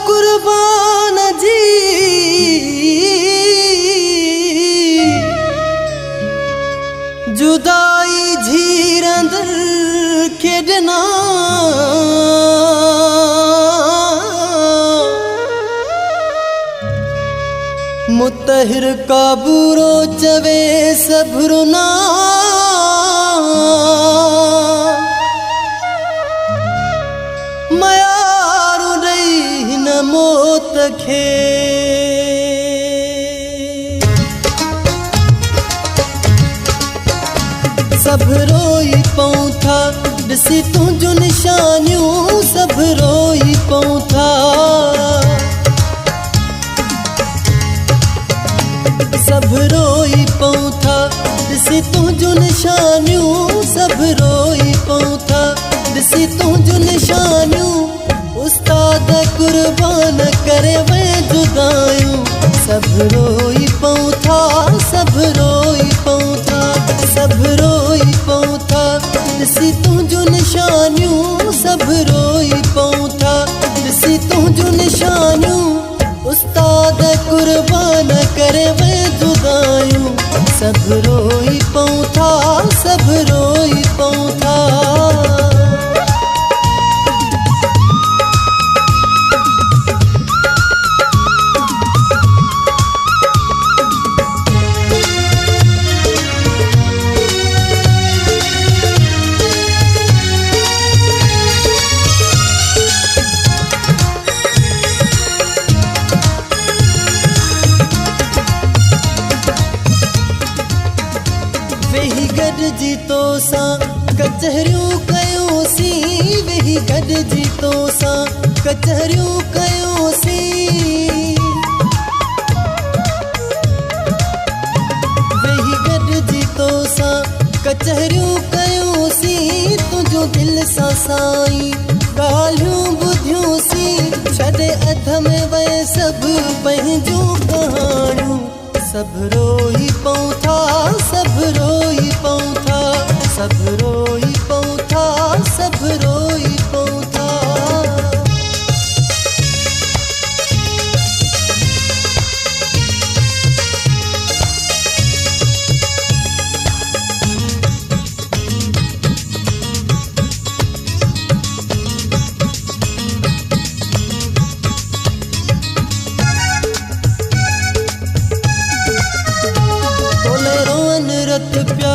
कुर्बान जी जुदाई झीरंद खेडना मुतहिर काबूरो चवे सबरुना मयारू रही न मौत खे सब रोई पऊं था ॾिसी तुंहिंजूं निशानियूं सब रोई पऊं था सब रोई पऊं था ॾिसी तुंहिंजूं निशानियूं सब रोई पऊं था ॾिसी तुंहिंजूं निशानियूं उस्ताद कुर्बान करे वे जुदायूं सब रोई पऊं था सब रोई पऊं था सब रोई पऊं था ॾिसी तुंहिंजूं निशानियूं सब रोई पऊं था ॾिसी तुंहिंजूं निशानियूं उस्ताद कुर्बान करे वे जुदायूं सब रोई पऊं था सब रोई पऊं था वेही गॾिजी तोसां कचहरियूं कयोसीं वेही गॾिजी तोसां कचहरियूं कयोसीं वेही गॾिजी तोसां कचहरियूं कयोसीं तुंहिंजो दिलि सां साईं ॻाल्हियूं ॿुधियूंसीं छॾे अध में वए सभु पंहिंजूं कहाणियूं सब रोई पऊं था सब रोई पऊं था सब रोई पऊं था सब रोई पऊं था रत प्या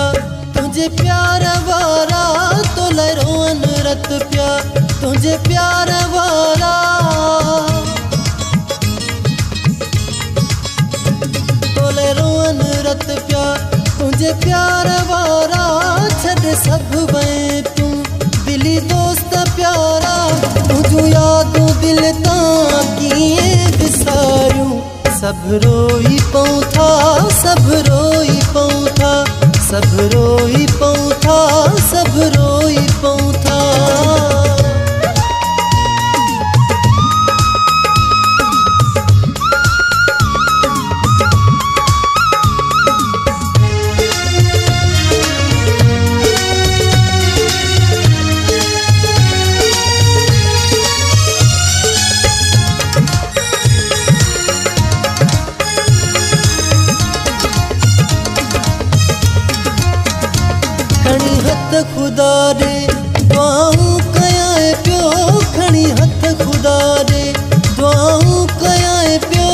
तुझे प्यार वारा तोले रोअन रत प्या तुझे प्यार वारा तोले रोअन रत प्या तुझे प्यार वारा छॾ सब वए तू दिली दोस्त प्यारा तुझू यादूं दिल तां कीअं विसारियूं सब रोई पऊं था सब रोई पऊं था सब रोई पऊं था सब रोई पऊं था खणी हथ खुदा रे दुआऊं कयां पियो खणी हथ खुदा रे दुआऊं कयां पियो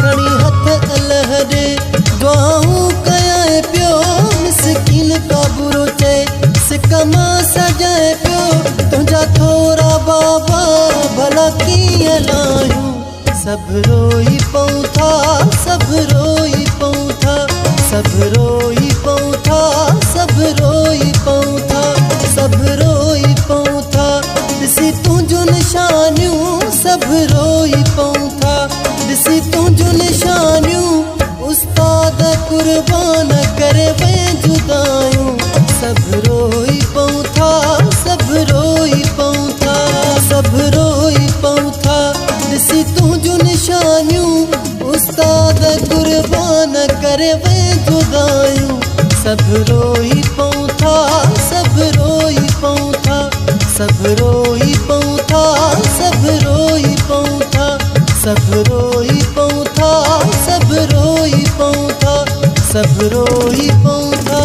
खणी हथ अल्लाह रे दुआऊं कयां पियो मिसकीन काबूरो चए सिकमा सजाए पियो तुंहिंजा थोरा बाबा भला कीअं लाहियूं सब रोई पऊं था सब रोई पऊं था सब रोई पऊं था सब रोई पऊं था सब रोई पऊं था ॾिसी तुंहिंजूं निशानियूं सब रोई पऊं था ॾिसी तुंहिंजूं निशानियूं उस्ताद कुर्बान करे वे जुदायूं सब रोई पऊं था सब रोई पऊं था सब रोई पऊं था ॾिसी तुंहिंजूं निशानियूं उस्ताद कुर्बान करे वे जुदायूं सब रोई पऊं था सब रोई पऊं था। सब रोई पौथा सब रोई पौथा सब रोई पौथा सब रोई पौथा सब रोई पौथा